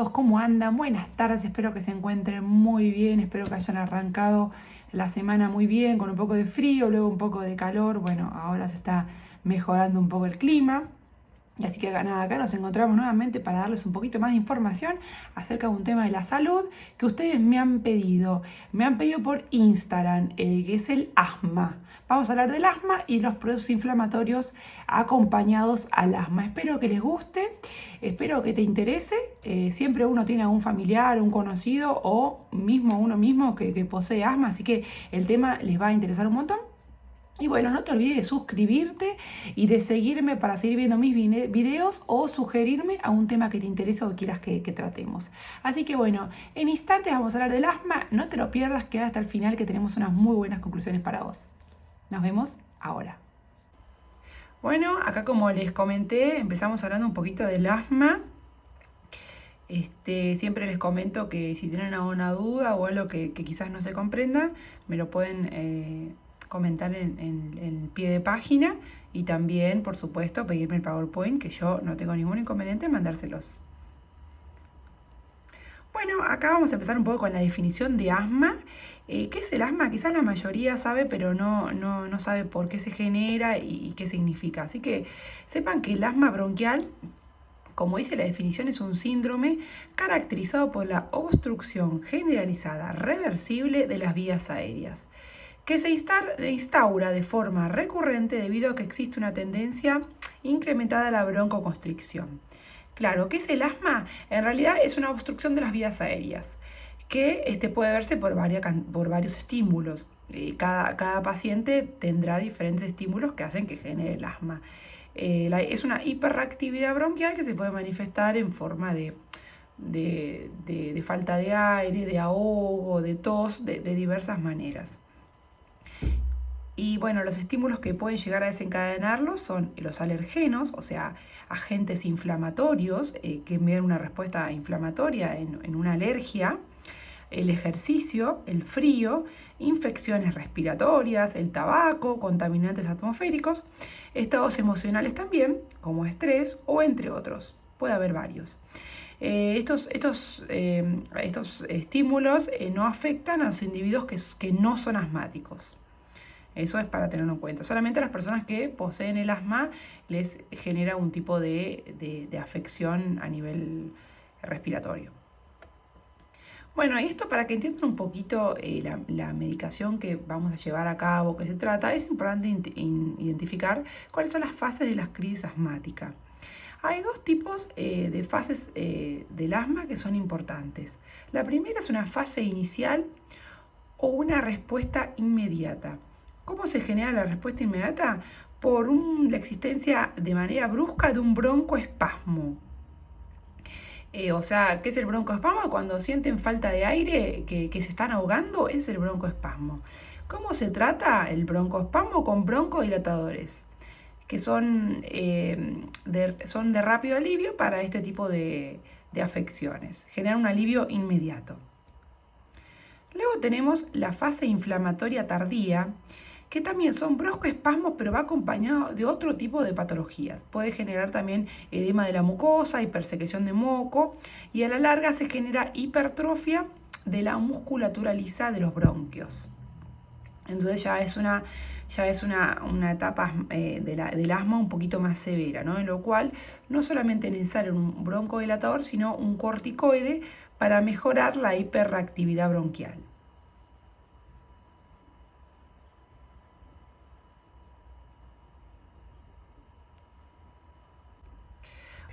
todos, ¿cómo andan? Buenas tardes, espero que se encuentren muy bien, espero que hayan arrancado la semana muy bien, con un poco de frío, luego un poco de calor. Bueno, ahora se está mejorando un poco el clima. Y así que nada, acá nos encontramos nuevamente para darles un poquito más de información acerca de un tema de la salud que ustedes me han pedido. Me han pedido por Instagram, que es el asma. Vamos a hablar del asma y los procesos inflamatorios acompañados al asma. Espero que les guste, espero que te interese. Siempre uno tiene a un familiar, un conocido o mismo uno mismo que posee asma, así que el tema les va a interesar un montón. Y bueno, no te olvides de suscribirte y de seguirme para seguir viendo mis videos o sugerirme a un tema que te interese o quieras que tratemos. Así que bueno, en instantes vamos a hablar del asma. No te lo pierdas, queda hasta el final que tenemos unas muy buenas conclusiones para vos. Nos vemos ahora. Bueno, acá como les comenté, empezamos hablando un poquito del asma. Siempre les comento que si tienen alguna duda o algo que quizás no se comprenda, me lo pueden comentar en el pie de página y también, por supuesto, pedirme el PowerPoint, que yo no tengo ningún inconveniente en mandárselos. Bueno, acá vamos a empezar un poco con la definición de asma. ¿Qué es el asma? Quizás la mayoría sabe, pero no sabe por qué se genera y qué significa. Así que sepan que el asma bronquial, como dice la definición, es un síndrome caracterizado por la obstrucción generalizada reversible de las vías aéreas, que se instaura de forma recurrente debido a que existe una tendencia incrementada a la broncoconstricción. Claro, ¿qué es el asma? En realidad es una obstrucción de las vías aéreas que puede verse por varios estímulos. Cada paciente tendrá diferentes estímulos que hacen que genere el asma. Es una hiperactividad bronquial que se puede manifestar en forma de falta de aire, de ahogo, de tos, de diversas maneras. Y bueno, los estímulos que pueden llegar a desencadenarlos son los alergenos, o sea, agentes inflamatorios que envían una respuesta inflamatoria en una alergia, el ejercicio, el frío, infecciones respiratorias, el tabaco, contaminantes atmosféricos, estados emocionales también, como estrés o entre otros. Puede haber varios. Estos estímulos no afectan a los individuos que no son asmáticos. Eso es para tenerlo en cuenta. Solamente a las personas que poseen el asma les genera un tipo de afección a nivel respiratorio. Bueno, esto para que entiendan un poquito la medicación que vamos a llevar a cabo, que se trata, es importante identificar cuáles son las fases de la crisis asmática. Hay dos tipos de fases del asma que son importantes. La primera es una fase inicial o una respuesta inmediata. ¿Cómo se genera la respuesta inmediata? Por la existencia de manera brusca de un broncoespasmo. O sea, ¿qué es el broncoespasmo? Cuando sienten falta de aire, que se están ahogando, ese es el broncoespasmo. ¿Cómo se trata el broncoespasmo? Con broncodilatadores, que son de rápido alivio para este tipo de afecciones. Generan un alivio inmediato. Luego tenemos la fase inflamatoria tardía, que también son broncoespasmos, pero va acompañado de otro tipo de patologías. Puede generar también edema de la mucosa, hipersecreción de moco, y a la larga se genera hipertrofia de la musculatura lisa de los bronquios. Entonces ya es una etapa del asma un poquito más severa, ¿no? En lo cual no solamente es necesario un broncodilatador, sino un corticoide para mejorar la hiperactividad bronquial.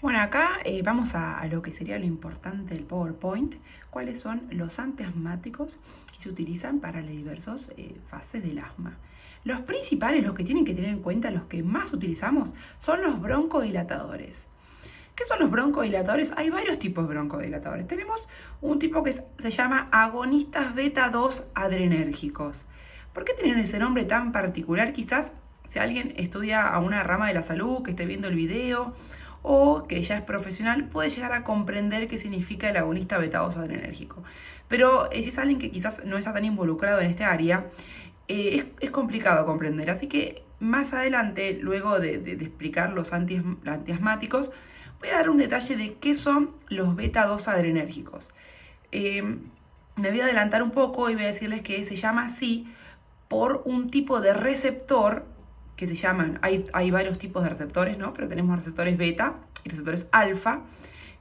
Bueno, acá vamos a lo que sería lo importante del PowerPoint, cuáles son los antiasmáticos que se utilizan para las diversas fases del asma. Los principales, los que tienen que tener en cuenta, los que más utilizamos, son los broncodilatadores. ¿Qué son los broncodilatadores? Hay varios tipos de broncodilatadores. Tenemos un tipo que se llama agonistas beta 2 adrenérgicos. ¿Por qué tienen ese nombre tan particular? Quizás si alguien estudia a una rama de la salud, que esté viendo el video, o que ya es profesional, puede llegar a comprender qué significa el agonista beta 2 adrenérgico. Pero si es alguien que quizás no está tan involucrado en este área, es complicado comprender. Así que más adelante, luego de explicar los antiasmáticos, Voy a dar un detalle de qué son los beta 2 adrenérgicos. Me voy a adelantar un poco y voy a decirles que se llama así por un tipo de receptor que se llaman, hay varios tipos de receptores, ¿no? Pero tenemos receptores beta y receptores alfa,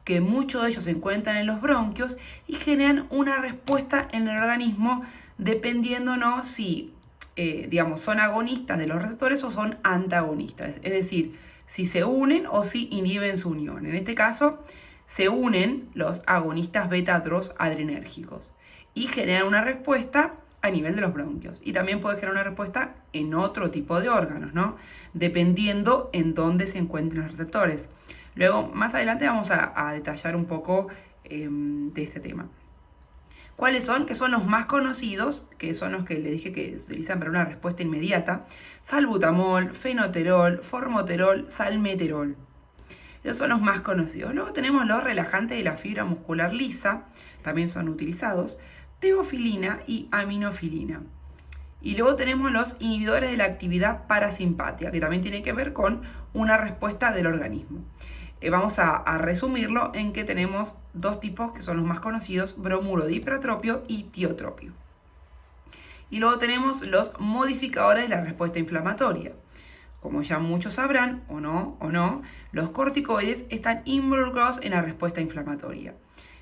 que muchos de ellos se encuentran en los bronquios y generan una respuesta en el organismo dependiendo, ¿no?, si, digamos, son agonistas de los receptores o son antagonistas. Es decir, si se unen o si inhiben su unión. En este caso, se unen los agonistas beta-2 adrenérgicos y generan una respuesta a nivel de los bronquios. Y también puede generar una respuesta en otro tipo de órganos, ¿no?, dependiendo en dónde se encuentren los receptores. Luego, más adelante vamos a detallar un poco de este tema. ¿Cuáles son? Que son los más conocidos, que son los que les dije que se utilizan para una respuesta inmediata: salbutamol, fenoterol, formoterol, salmeterol. Esos son los más conocidos. Luego tenemos los relajantes de la fibra muscular lisa, también son utilizados, teofilina y aminofilina. Y luego tenemos los inhibidores de la actividad parasimpática, que también tiene que ver con una respuesta del organismo. Vamos a resumirlo en que tenemos dos tipos que son los más conocidos: bromuro de hipertropio y tiotropio. Y luego tenemos los modificadores de la respuesta inflamatoria. Como ya muchos sabrán, o no, los corticoides están involucrados en la respuesta inflamatoria.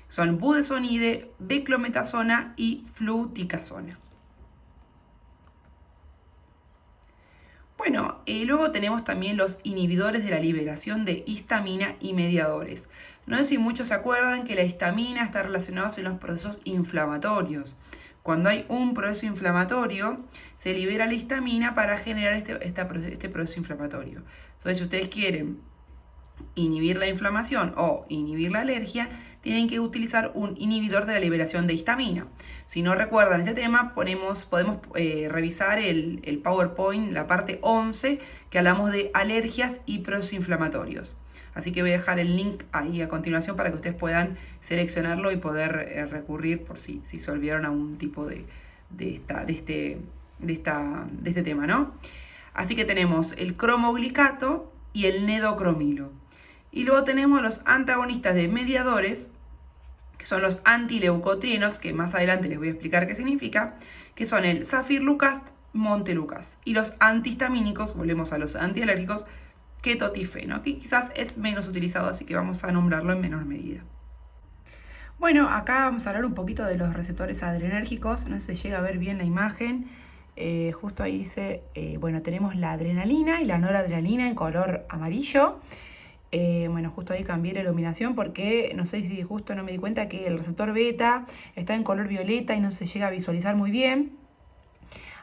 Son budesonide, beclometasona y fluticasona. Bueno, luego tenemos también los inhibidores de la liberación de histamina y mediadores. No sé si muchos se acuerdan que la histamina está relacionada con los procesos inflamatorios. Cuando hay un proceso inflamatorio, se libera la histamina para generar este proceso inflamatorio. Entonces, si ustedes quieren inhibir la inflamación o inhibir la alergia, tienen que utilizar un inhibidor de la liberación de histamina. Si no recuerdan este tema, podemos revisar el PowerPoint, la parte 11, que hablamos de alergias y procesos inflamatorios. Así que voy a dejar el link ahí a continuación para que ustedes puedan seleccionarlo y poder recurrir por si se olvidaron algún tipo de este tema, ¿no? Así que tenemos el cromoglicato y el nedocromilo. Y luego tenemos los antagonistas de mediadores, que son los antileucotrienos, que más adelante les voy a explicar qué significa, que son el Zafirlukast, Montelukast. Y los antihistamínicos, volvemos a los antialérgicos, ketotifeno, que quizás es menos utilizado, así que vamos a nombrarlo en menor medida. Bueno, acá vamos a hablar un poquito de los receptores adrenérgicos. No sé si se llega a ver bien la imagen. Justo ahí dice, bueno, tenemos la adrenalina y la noradrenalina en color amarillo. Bueno, justo ahí cambié la iluminación porque no sé si justo no me di cuenta que el receptor beta está en color violeta y no se llega a visualizar muy bien.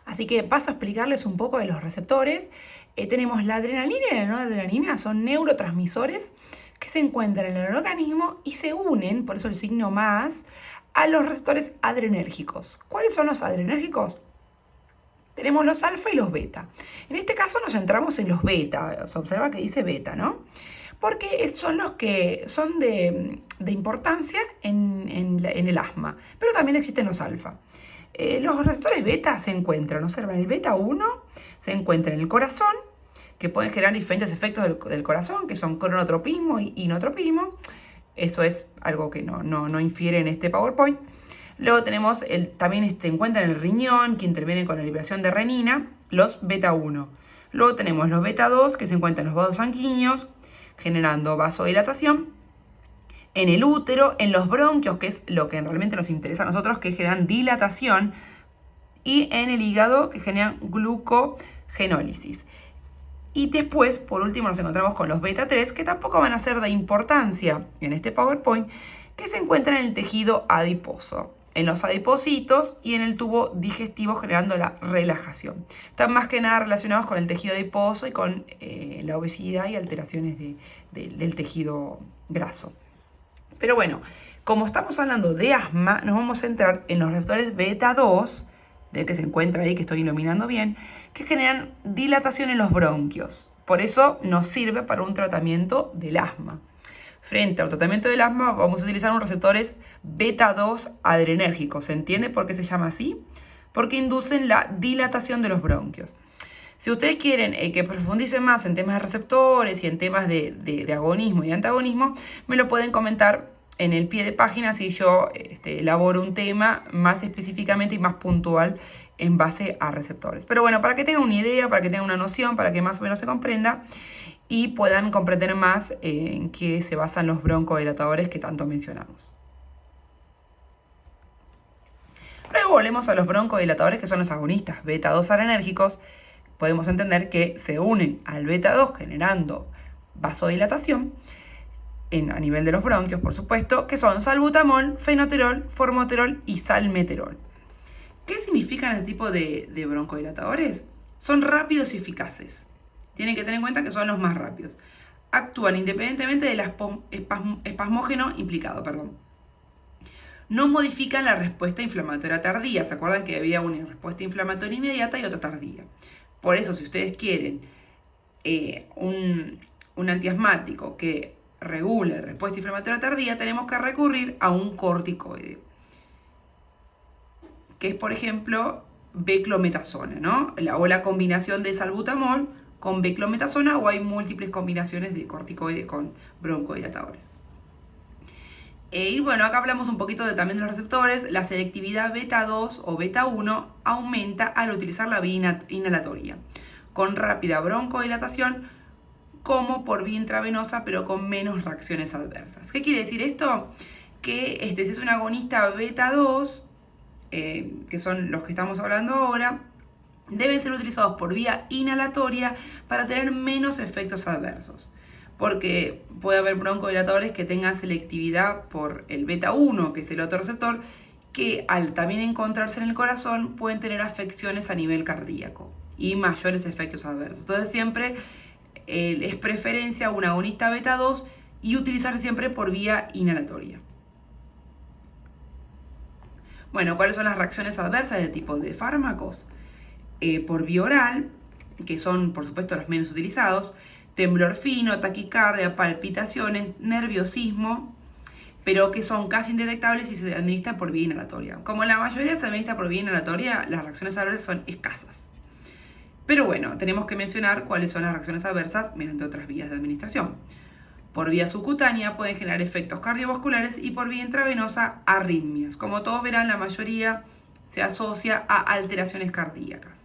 Así que paso a explicarles un poco de los receptores. Tenemos la adrenalina y la noradrenalina, son neurotransmisores que se encuentran en el organismo y se unen, por eso el signo más, a los receptores adrenérgicos. ¿Cuáles son los adrenérgicos? Tenemos los alfa y los beta. En este caso nos centramos en los beta. Se observa que dice beta, ¿no? Porque son los que son de importancia en el asma. Pero también existen los alfa. Los receptores beta se encuentran, observen, el beta 1 se encuentra en el corazón, que pueden generar diferentes efectos del corazón, que son cronotropismo y inotropismo. Eso es algo que no infiere en este PowerPoint. Luego tenemos, también se encuentra en el riñón, que intervienen con la liberación de renina, los beta 1. Luego tenemos los beta 2, que se encuentran en los vasos sanguíneos, generando vasodilatación. En el útero, en los bronquios, que es lo que realmente nos interesa a nosotros, que generan dilatación. Y en el hígado, que generan glucogenólisis. Y después, por último, nos encontramos con los beta 3, que tampoco van a ser de importancia en este PowerPoint, que se encuentran en el tejido adiposo, en los adipocitos y en el tubo digestivo, generando la relajación. Están más que nada relacionados con el tejido adiposo y con la obesidad y alteraciones del tejido graso. Pero bueno, como estamos hablando de asma, nos vamos a centrar en los receptores beta 2, que se encuentra ahí, que estoy iluminando bien, que generan dilatación en los bronquios. Por eso nos sirve para un tratamiento del asma. Frente al tratamiento del asma vamos a utilizar unos receptores beta 2 adrenérgicos. ¿Se entiende por qué se llama así? Porque inducen la dilatación de los bronquios. Si ustedes quieren que profundice más en temas de receptores y en temas de agonismo y antagonismo, me lo pueden comentar en el pie de página si yo elaboro un tema más específicamente y más puntual en base a receptores. Pero bueno, para que tengan una idea, para que tengan una noción, para que más o menos se comprenda y puedan comprender más en qué se basan los broncodilatadores que tanto mencionamos. Luego volvemos a los broncodilatadores, que son los agonistas beta-2 arenérgicos. Podemos entender que se unen al beta-2 generando vasodilatación a nivel de los bronquios, por supuesto, que son salbutamol, fenoterol, formoterol y salmeterol. ¿Qué significan este tipo de broncodilatadores? Son rápidos y eficaces. Tienen que tener en cuenta que son los más rápidos. Actúan independientemente del espasmógeno implicado, No modifican la respuesta inflamatoria tardía. ¿Se acuerdan que había una respuesta inflamatoria inmediata y otra tardía? Por eso, si ustedes quieren un antiasmático que regule la respuesta inflamatoria tardía, tenemos que recurrir a un corticoide, que es, por ejemplo, beclometasona, ¿no? O la combinación de salbutamol con beclometasona, o hay múltiples combinaciones de corticoide con broncodilatadores. Y bueno, acá hablamos un poquito también de los receptores. La selectividad beta-2 o beta-1 aumenta al utilizar la vía inhalatoria, con rápida broncodilatación, como por vía intravenosa, pero con menos reacciones adversas. ¿Qué quiere decir esto? Que si es un agonista beta-2, que son los que estamos hablando ahora, deben ser utilizados por vía inhalatoria para tener menos efectos adversos. Porque puede haber broncodilatadores que tengan selectividad por el beta-1, que es el otro receptor, que al también encontrarse en el corazón pueden tener afecciones a nivel cardíaco y mayores efectos adversos. Entonces siempre es preferencia un agonista beta-2 y utilizar siempre por vía inhalatoria. Bueno, ¿cuáles son las reacciones adversas de tipo de fármacos? Por vía oral, que son por supuesto los menos utilizados, temblor fino, taquicardia, palpitaciones, nerviosismo, pero que son casi indetectables si se administran por vía inhalatoria. Como la mayoría se administra por vía inhalatoria, las reacciones adversas son escasas. Pero bueno, tenemos que mencionar cuáles son las reacciones adversas mediante otras vías de administración. Por vía subcutánea pueden generar efectos cardiovasculares y por vía intravenosa arritmias. Como todos verán, la mayoría se asocia a alteraciones cardíacas.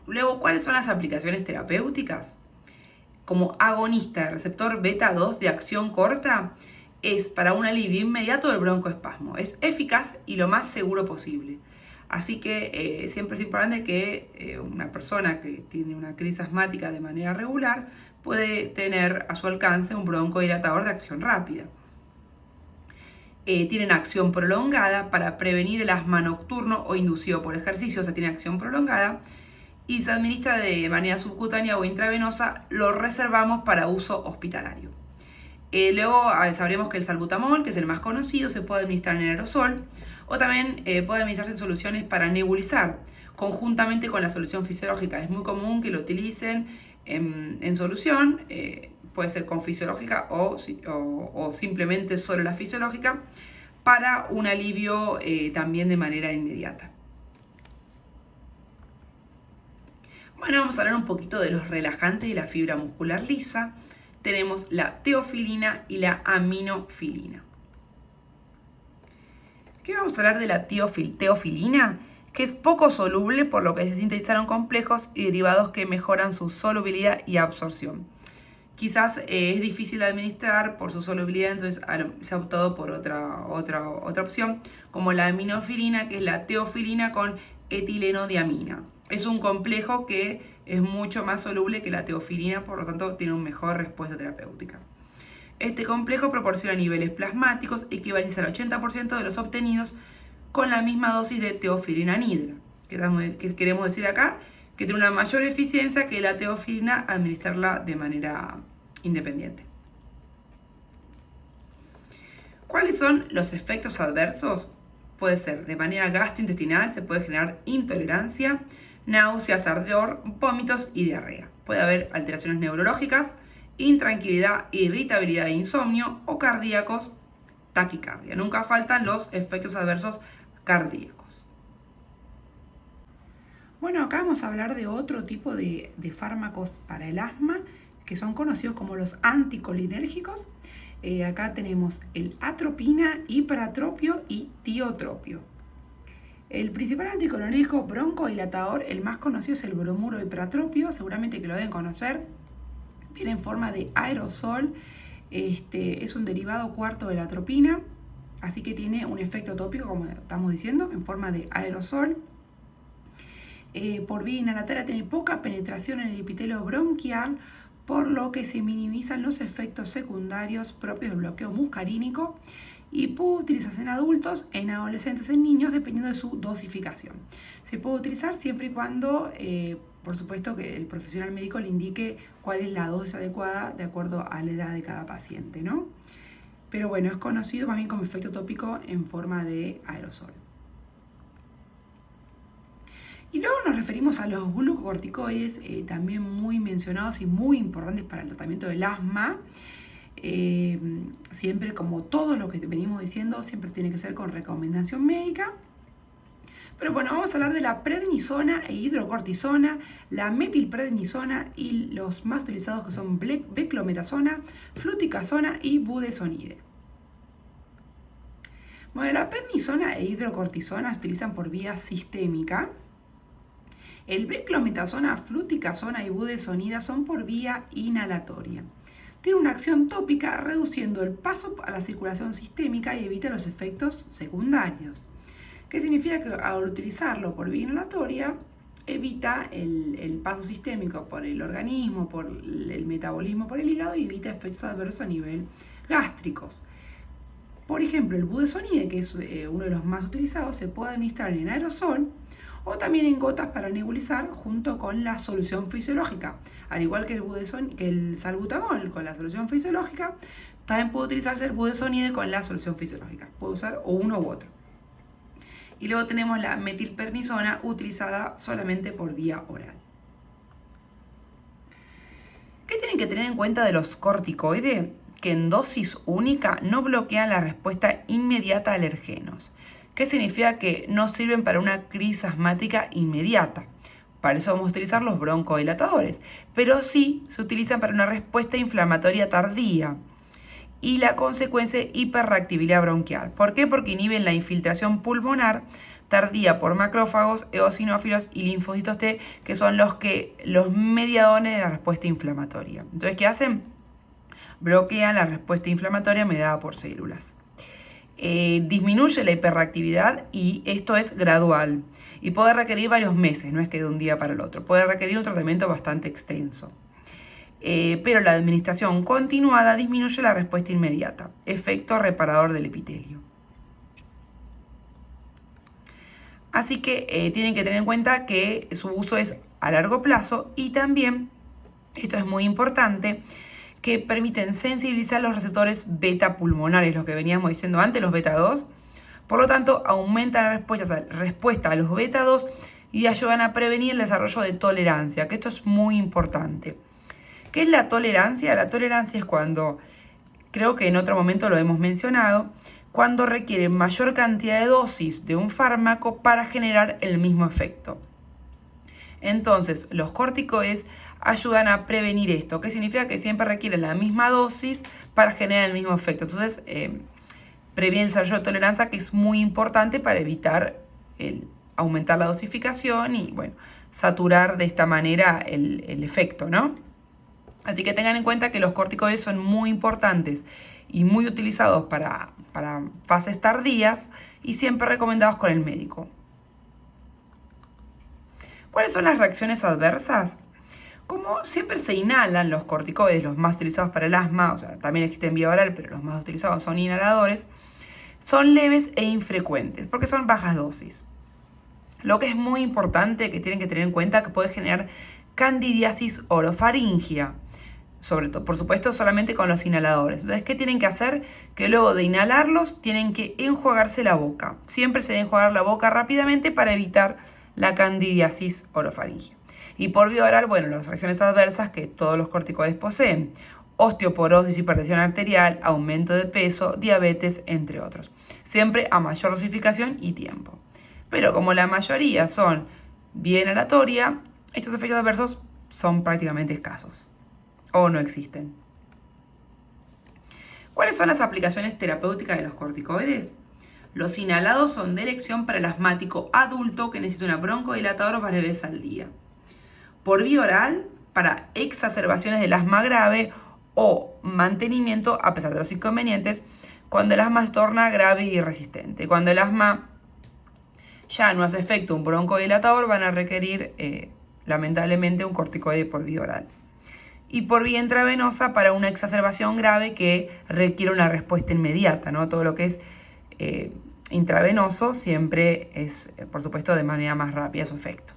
Luego, ¿cuáles son las aplicaciones terapéuticas? Como agonista de receptor beta-2 de acción corta, es para un alivio inmediato del broncoespasmo. Es eficaz y lo más seguro posible. Así que siempre es importante que una persona que tiene una crisis asmática de manera regular puede tener a su alcance un broncodilatador de acción rápida. Tienen acción prolongada para prevenir el asma nocturno o inducido por ejercicio, o sea, tiene acción prolongada, y se administra de manera subcutánea o intravenosa. Lo reservamos para uso hospitalario. Luego sabremos que el salbutamol, que es el más conocido, se puede administrar en aerosol o también puede administrarse en soluciones para nebulizar conjuntamente con la solución fisiológica. Es muy común que lo utilicen en solución, puede ser con fisiológica o simplemente solo la fisiológica, para un alivio también de manera inmediata. Bueno, vamos a hablar un poquito de los relajantes y la fibra muscular lisa. Tenemos la teofilina y la aminofilina. ¿Qué vamos a hablar de la teofilina? Que es poco soluble, por lo que se sintetizaron complejos y derivados que mejoran su solubilidad y absorción. Quizás es difícil de administrar por su solubilidad, entonces se ha optado por otra opción, como la aminofilina, que es la teofilina con etilenodiamina. Es un complejo que es mucho más soluble que la teofilina, por lo tanto tiene una mejor respuesta terapéutica. Este complejo proporciona niveles plasmáticos equivalentes al 80% de los obtenidos con la misma dosis de teofilina anhidra. ¿Qué queremos decir acá? Que tiene una mayor eficiencia que la teofilina administrarla de manera independiente. ¿Cuáles son los efectos adversos? Puede ser de manera gastrointestinal, se puede generar intolerancia, náuseas, ardor, vómitos y diarrea. Puede haber alteraciones neurológicas, intranquilidad, irritabilidad e insomnio, o cardíacos, taquicardia. Nunca faltan los efectos adversos cardíacos. Bueno, acá vamos a hablar de otro tipo de fármacos para el asma, que son conocidos como los anticolinérgicos. Acá tenemos el atropina, hiperatropio y tiotropio. El principal anticolinérgico broncodilatador, el más conocido, es el bromuro hiperatropio, seguramente que lo deben conocer. Viene en forma de aerosol, es un derivado cuarto de la atropina, así que tiene un efecto tópico, como estamos diciendo, en forma de aerosol. Por vía inhalatoria tiene poca penetración en el epitelio bronquial, por lo que se minimizan los efectos secundarios propios del bloqueo muscarínico, y puede utilizarse en adultos, en adolescentes, en niños, dependiendo de su dosificación. Se puede utilizar siempre y cuando, por supuesto, que el profesional médico le indique cuál es la dosis adecuada de acuerdo a la edad de cada paciente, ¿no? Pero bueno, es conocido más bien como efecto tópico en forma de aerosol. Y luego nos referimos a los glucocorticoides, también muy mencionados y muy importantes para el tratamiento del asma. Siempre, como todo lo que venimos diciendo, siempre tiene que ser con recomendación médica. Pero bueno, vamos a hablar de la prednisona e hidrocortisona, la metilprednisona y los más utilizados, que son beclometasona, fluticasona y budesonide. Bueno, la prednisona e hidrocortisona se utilizan por vía sistémica. El beclometasona, fluticasona y budesonida son por vía inhalatoria. Tiene una acción tópica, reduciendo el paso a la circulación sistémica y evita los efectos secundarios. ¿Qué significa? Que al utilizarlo por vía inhalatoria evita el paso sistémico por el organismo, por el metabolismo por el hígado, y evita efectos adversos a nivel gástricos. Por ejemplo, el budesonide, que es uno de los más utilizados, se puede administrar en aerosol o también en gotas para nebulizar junto con la solución fisiológica. Al igual que el salbutamol con la solución fisiológica, también puede utilizarse el budesonide con la solución fisiológica. Puede usar o uno u otro. Y luego tenemos la metilprednisona, utilizada solamente por vía oral. ¿Qué tienen que tener en cuenta de los corticoides? Que en dosis única no bloquean la respuesta inmediata a alergenos. ¿Qué significa? Que no sirven para una crisis asmática inmediata. Para eso vamos a utilizar los broncodilatadores, pero sí se utilizan para una respuesta inflamatoria tardía y la consecuencia hiperreactividad bronquial. ¿Por qué? Porque inhiben la infiltración pulmonar tardía por macrófagos, eosinófilos y linfocitos T, que son los mediadores de la respuesta inflamatoria. Entonces, ¿qué hacen? Bloquean la respuesta inflamatoria mediada por células. Disminuye la hiperreactividad, y esto es gradual y puede requerir varios meses, no es que de un día para el otro, puede requerir un tratamiento bastante extenso. Pero la administración continuada disminuye la respuesta inmediata, efecto reparador del epitelio. Así que tienen que tener en cuenta que su uso es a largo plazo, y también, esto es muy importante, que permiten sensibilizar los receptores beta pulmonares, los que veníamos diciendo antes, los beta 2. Por lo tanto, aumentan la respuesta a los beta 2 y ayudan a prevenir el desarrollo de tolerancia, que esto es muy importante. ¿Qué es la tolerancia? La tolerancia es cuando, creo que en otro momento lo hemos mencionado, cuando requiere mayor cantidad de dosis de un fármaco para generar el mismo efecto. Entonces, los corticoides ayudan a prevenir esto, que significa que siempre requieren la misma dosis para generar el mismo efecto. Entonces, previene el desarrollo de tolerancia, que es muy importante para evitar aumentar la dosificación y, bueno, saturar de esta manera el efecto, ¿no? Así que tengan en cuenta que los corticoides son muy importantes y muy utilizados para fases tardías, y siempre recomendados con el médico. ¿Cuáles son las reacciones adversas? Como siempre se inhalan los corticoides, los más utilizados para el asma, o sea, también existe en vía oral, pero los más utilizados son inhaladores, son leves e infrecuentes, porque son bajas dosis. Lo que es muy importante, que tienen que tener en cuenta, que puede generar candidiasis orofaringia, sobre todo, por supuesto, solamente con los inhaladores. Entonces, ¿qué tienen que hacer? Que luego de inhalarlos, tienen que enjuagarse la boca. Siempre se debe enjuagar la boca rápidamente para evitar la candidiasis orofaringia. Y por vía oral, bueno, las reacciones adversas que todos los corticoides poseen: osteoporosis, hipertensión arterial, aumento de peso, diabetes, entre otros. Siempre a mayor dosificación y tiempo. Pero como la mayoría son vía inhalatoria, estos efectos adversos son prácticamente escasos o no existen. ¿Cuáles son las aplicaciones terapéuticas de los corticoides? Los inhalados son de elección para el asmático adulto que necesita una broncodilatadora varias veces al día. Por vía oral, para exacerbaciones del asma grave o mantenimiento, a pesar de los inconvenientes, cuando el asma se torna grave y resistente. Cuando el asma ya no hace efecto un broncodilatador, van a requerir lamentablemente un corticoide por vía oral. Y por vía intravenosa para una exacerbación grave que requiere una respuesta inmediata, ¿no? Todo lo que es intravenoso siempre es, por supuesto, de manera más rápida su efecto.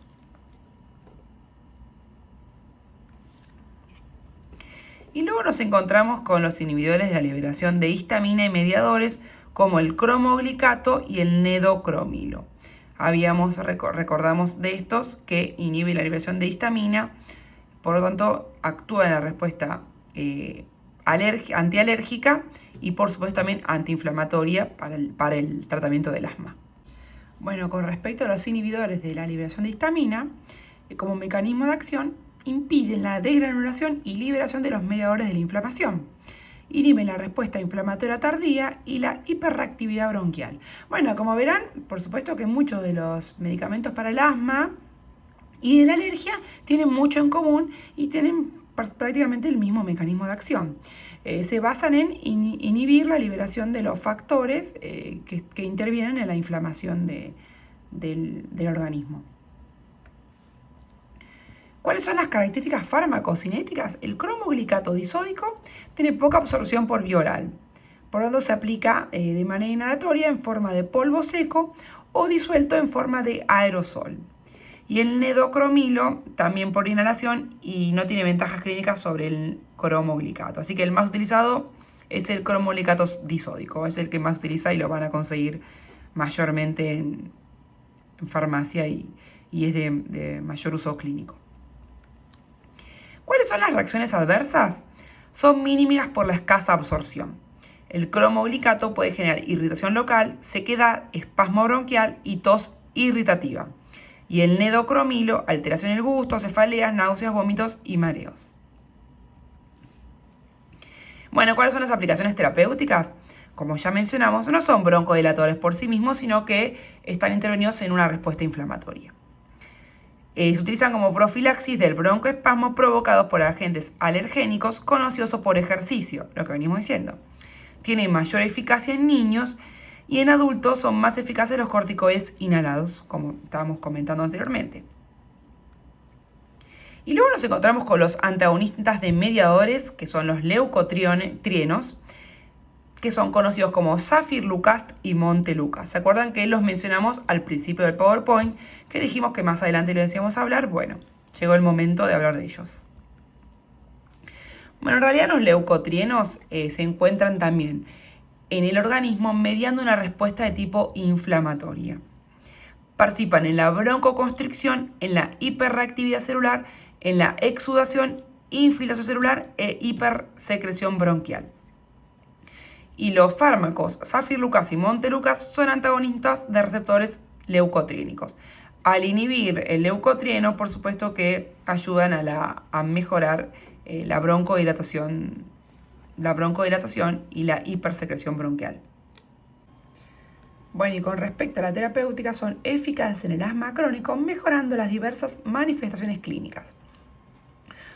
Y luego nos encontramos con los inhibidores de la liberación de histamina y mediadores como el cromoglicato y el nedocromilo. Recordamos de estos que inhibe la liberación de histamina, por lo tanto actúa en la respuesta antialérgica y por supuesto también antiinflamatoria para el tratamiento del asma. Bueno, con respecto a los inhibidores de la liberación de histamina, como mecanismo de acción, impiden la desgranulación y liberación de los mediadores de la inflamación. Inhiben la respuesta inflamatoria tardía y la hiperreactividad bronquial. Bueno, como verán, por supuesto que muchos de los medicamentos para el asma y de la alergia tienen mucho en común y tienen prácticamente el mismo mecanismo de acción. Se basan en inhibir la liberación de los factores que intervienen en la inflamación del organismo. ¿Cuáles son las características farmacocinéticas? El cromoglicato disódico tiene poca absorción por vía oral. Por lo tanto, se aplica de manera inhalatoria en forma de polvo seco o disuelto en forma de aerosol. Y el nedocromilo también por inhalación y no tiene ventajas clínicas sobre el cromoglicato. Así que el más utilizado es el cromoglicato disódico. Es el que más utiliza y lo van a conseguir mayormente en farmacia y es de mayor uso clínico. ¿Cuáles son las reacciones adversas? Son mínimas por la escasa absorción. El cromoglicato puede generar irritación local, sequedad, espasmo bronquial y tos irritativa. Y el nedocromilo, alteración del gusto, cefaleas, náuseas, vómitos y mareos. Bueno, ¿cuáles son las aplicaciones terapéuticas? Como ya mencionamos, no son broncodilatadores por sí mismos, sino que están intervenidos en una respuesta inflamatoria. Se utilizan como profilaxis del broncoespasmo provocados por agentes alergénicos conocidos por ejercicio, lo que venimos diciendo. Tienen mayor eficacia en niños y en adultos son más eficaces los corticoides inhalados, como estábamos comentando anteriormente. Y luego nos encontramos con los antagonistas de mediadores, que son los leucotrienos, que son conocidos como Zafirlukast y Montelukast. ¿Se acuerdan que los mencionamos al principio del PowerPoint? Que dijimos que más adelante lo decíamos hablar. Bueno, llegó el momento de hablar de ellos. Bueno, en realidad los leucotrienos se encuentran también en el organismo mediando una respuesta de tipo inflamatoria. Participan en la broncoconstricción, en la hiperreactividad celular, en la exudación, infiltración celular e hipersecreción bronquial. Y los fármacos Zafirlukast y Montelukast son antagonistas de receptores leucotrínicos. Al inhibir el leucotrieno, por supuesto que ayudan a mejorar la broncodilatación y la hipersecreción bronquial. Bueno, y con respecto a la terapéutica, son eficaces en el asma crónico, mejorando las diversas manifestaciones clínicas.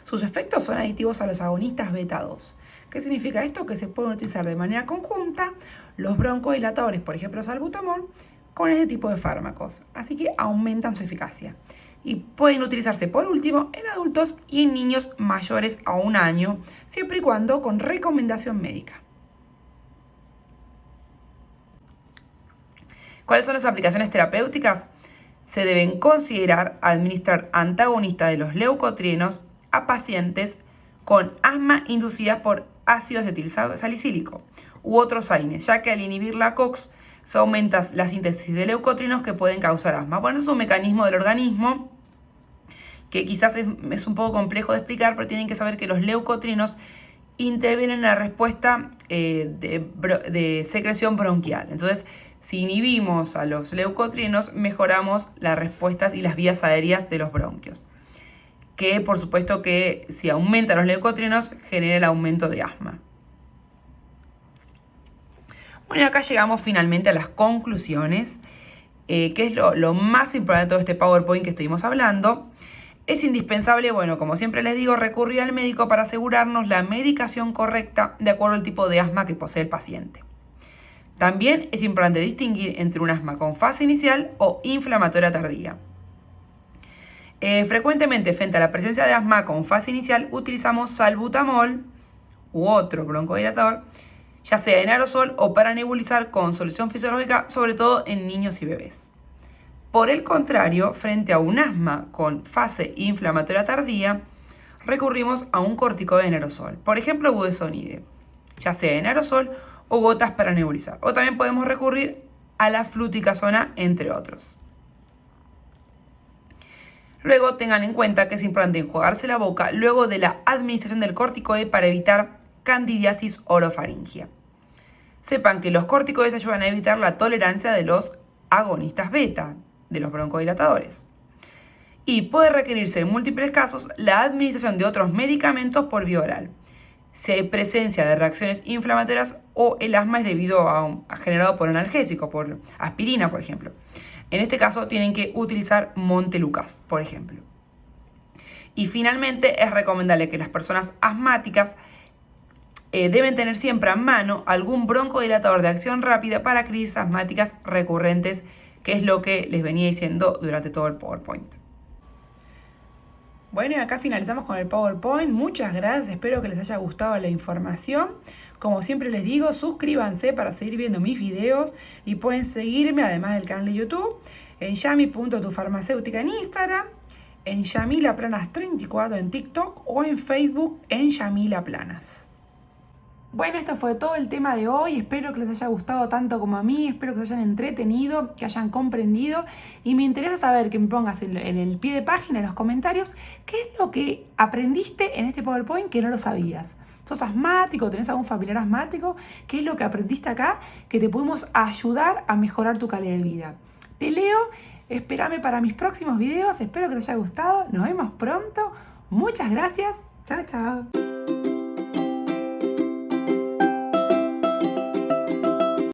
Sus efectos son aditivos a los agonistas beta 2. ¿Qué significa esto? Que se pueden utilizar de manera conjunta los broncodilatadores, por ejemplo salbutamol, con este tipo de fármacos. Así que aumentan su eficacia. Y pueden utilizarse por último en adultos y en niños mayores a 1 año, siempre y cuando con recomendación médica. ¿Cuáles son las aplicaciones terapéuticas? Se deben considerar administrar antagonistas de los leucotrienos a pacientes con asma inducida por ácido acetilsalicílico u otros AINES, ya que al inhibir la COX se aumenta la síntesis de leucotrienos que pueden causar asma. Bueno, es un mecanismo del organismo que quizás es un poco complejo de explicar, pero tienen que saber que los leucotrienos intervienen en la respuesta de secreción bronquial. Entonces, Si inhibimos a los leucotrienos, mejoramos las respuestas y las vías aéreas de los bronquios. Que por supuesto que si aumentan los leucotrienos, genera el aumento de asma. Bueno, y acá llegamos finalmente a las conclusiones, que es lo más importante de todo este PowerPoint que estuvimos hablando. Es indispensable, bueno, como siempre les digo, recurrir al médico para asegurarnos la medicación correcta de acuerdo al tipo de asma que posee el paciente. También es importante distinguir entre un asma con fase inicial o inflamatoria tardía. Frecuentemente, frente a la presencia de asma con fase inicial, utilizamos salbutamol u otro broncodilatador, ya sea en aerosol o para nebulizar con solución fisiológica, sobre todo en niños y bebés. Por el contrario, frente a un asma con fase inflamatoria tardía, recurrimos a un corticoide en aerosol, por ejemplo budesonide, ya sea en aerosol o gotas para nebulizar. O también podemos recurrir a la fluticasona, entre otros. Luego tengan en cuenta que es importante enjuagarse la boca luego de la administración del corticoide para evitar candidiasis orofaringia. Sepan que los corticoides ayudan a evitar la tolerancia de los agonistas beta, de los broncodilatadores. Y puede requerirse en múltiples casos la administración de otros medicamentos por vía oral, si hay presencia de reacciones inflamatorias o el asma es debido a generado por analgésico, por aspirina, por ejemplo. En este caso tienen que utilizar Montelukast, por ejemplo. Y finalmente es recomendable que las personas asmáticas deben tener siempre a mano algún broncodilatador de acción rápida para crisis asmáticas recurrentes, que es lo que les venía diciendo durante todo el PowerPoint. Bueno, y acá finalizamos con el PowerPoint. Muchas gracias, espero que les haya gustado la información. Como siempre les digo, suscríbanse para seguir viendo mis videos y pueden seguirme, además del canal de YouTube, en yami.tufarmacéutica en Instagram, en yamilaplanas34 en TikTok o en Facebook en yamilaplanas. Bueno, esto fue todo el tema de hoy. Espero que les haya gustado tanto como a mí. Espero que se hayan entretenido, que hayan comprendido. Y me interesa saber que me pongas en el pie de página, en los comentarios, qué es lo que aprendiste en este PowerPoint que no lo sabías. ¿Sos asmático? ¿Tenés algún familiar asmático? ¿Qué es lo que aprendiste acá que te podemos ayudar a mejorar tu calidad de vida? Te leo. Espérame para mis próximos videos. Espero que te haya gustado. Nos vemos pronto. Muchas gracias. Chao, chao.